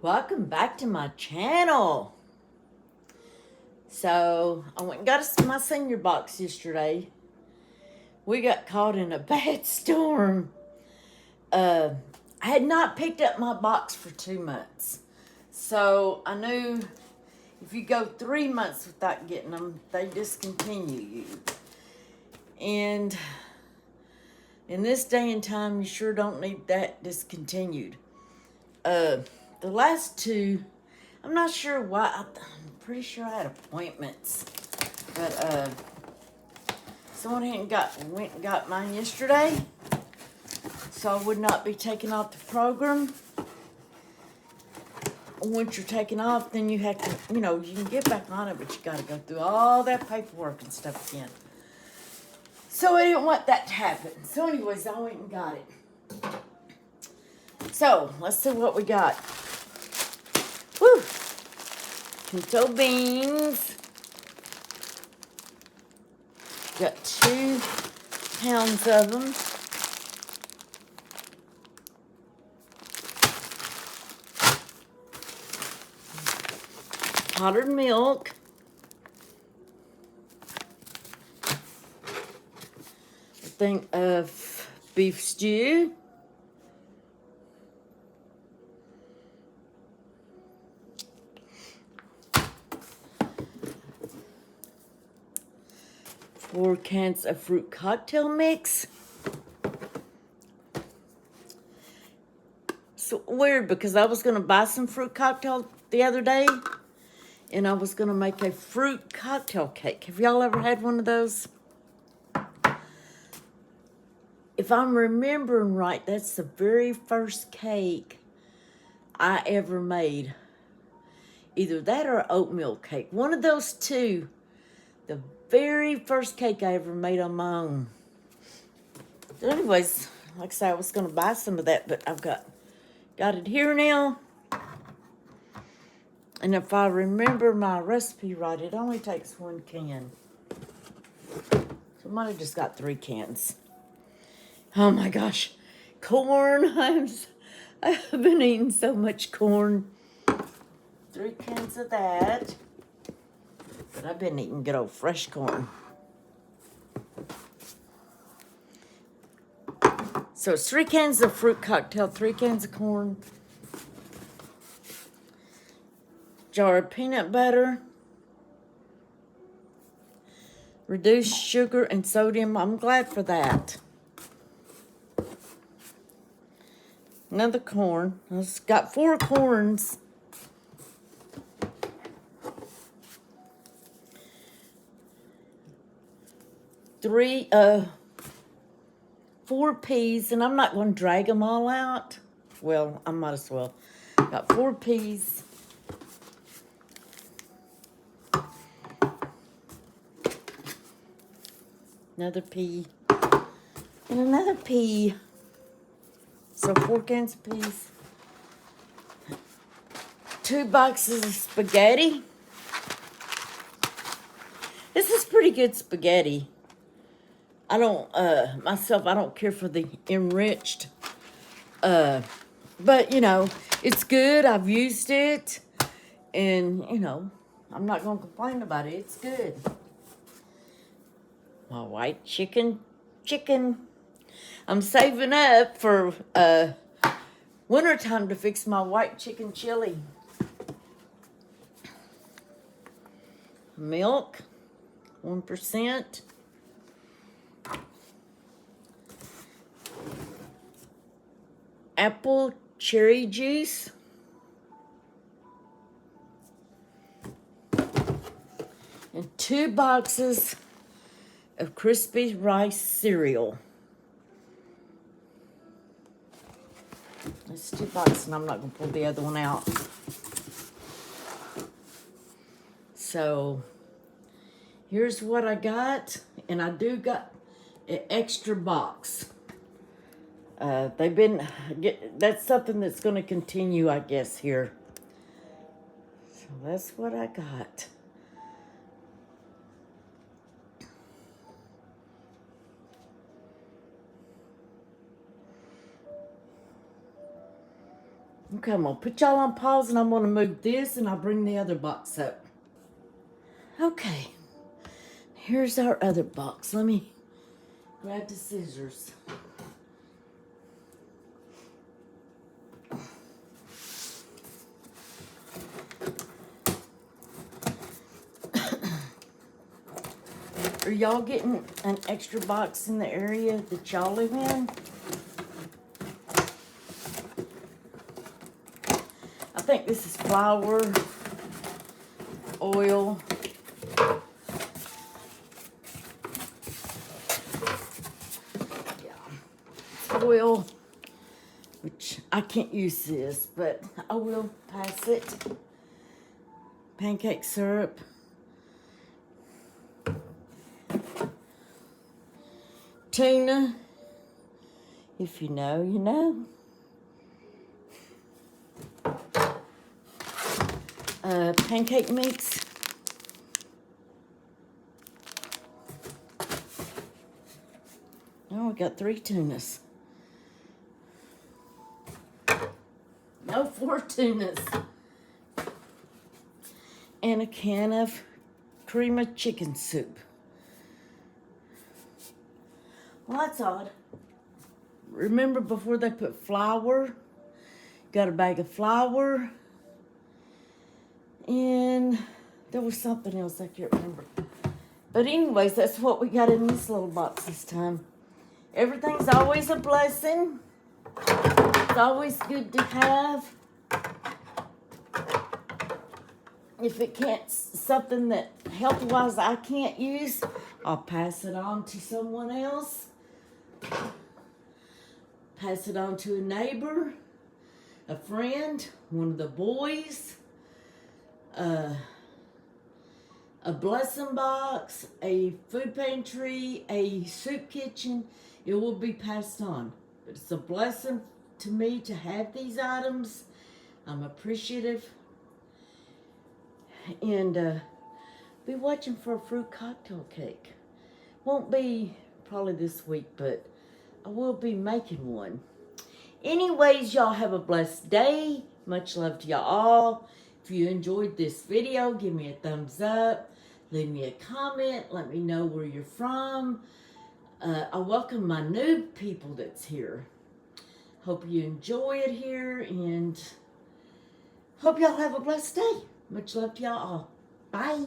Welcome back to my channel. So, I went and got my senior box yesterday. We got caught in a bad storm. I had not picked up my box for 2 months. So, I knew if you go 3 months without getting them, they discontinue you. And in this day and time, you sure don't need that discontinued. The last two, I'm not sure why. I'm pretty sure I had appointments, but someone went and got mine yesterday, so I would not be taken off the program. Once you're taken off, then you have to, you can get back on it, but you got to go through all that paperwork and stuff again. So I didn't want that to happen. So anyways, I went and got it. So let's see what we got. Woo! Pinto beans. Got 2 pounds of them. Powdered milk. A thing of beef stew. Four cans of fruit cocktail mix. So weird because I was going to buy some fruit cocktail the other day, and I was going to make a fruit cocktail cake. Have y'all ever had one of those? If I'm remembering right, that's the very first cake I ever made. Either that or oatmeal cake. One of those two. The very first cake I ever made on my own. So anyways, like I said, I was going to buy some of that, but I've got it here now. And if I remember my recipe right, it only takes 1 can. So I might have just got 3 cans. Oh my gosh. Corn. I've been eating so much corn. 3 cans of that. But I've been eating good old fresh corn. So it's 3 cans of fruit cocktail, 3 cans of corn, jar of peanut butter, reduced sugar and sodium. I'm glad for that. Another corn. It's got 4 corns. 4 peas, and I'm not going to drag them all out. Well, I might as well. Got 4 peas. Another pea. And another pea. So 4 cans of peas. 2 boxes of spaghetti. This is pretty good spaghetti. I don't care for the enriched, but, it's good. I've used it, and, I'm not going to complain about it. It's good. My white chicken. I'm saving up for, wintertime to fix my white chicken chili. Milk, 1%. Apple cherry juice. And 2 boxes of crispy rice cereal. That's 2 boxes, and I'm not going to pull the other one out. So, here's what I got. And I do got an extra box. That's something that's going to continue, I guess, here. So that's what I got. Okay, I'm gonna put y'all on pause and I'm gonna move this and I'll bring the other box up. Okay, here's our other box. Let me grab the scissors. Are y'all getting an extra box in the area that y'all live in? I think this is flour, oil, oil, which I can't use this, but I will pass it. Pancake syrup. Tuna. If you know, you know. Pancake mix. Oh, we got 3 tunas. No, 4 tunas. And a can of cream of chicken soup. Well, that's odd. Remember before they put flour? Got a bag of flour. And there was something else I can't remember. But anyways, that's what we got in this little box this time. Everything's always a blessing. It's always good to have. If it can't, something that health-wise I can't use, I'll pass it on to someone else. Pass it on to a neighbor, a friend, one of the boys, a blessing box, a food pantry, a soup kitchen. It will be passed on. But it's a blessing to me to have these items. I'm appreciative. And be watching for a fruit cocktail cake. Won't be probably this week, but I will be making one. Anyways, y'all have a blessed day. Much love to y'all all. If you enjoyed this video, give me a thumbs up. Leave me a comment. Let me know where you're from. I welcome my new people that's here. Hope you enjoy it here and hope y'all have a blessed day. Much love to y'all all. Bye.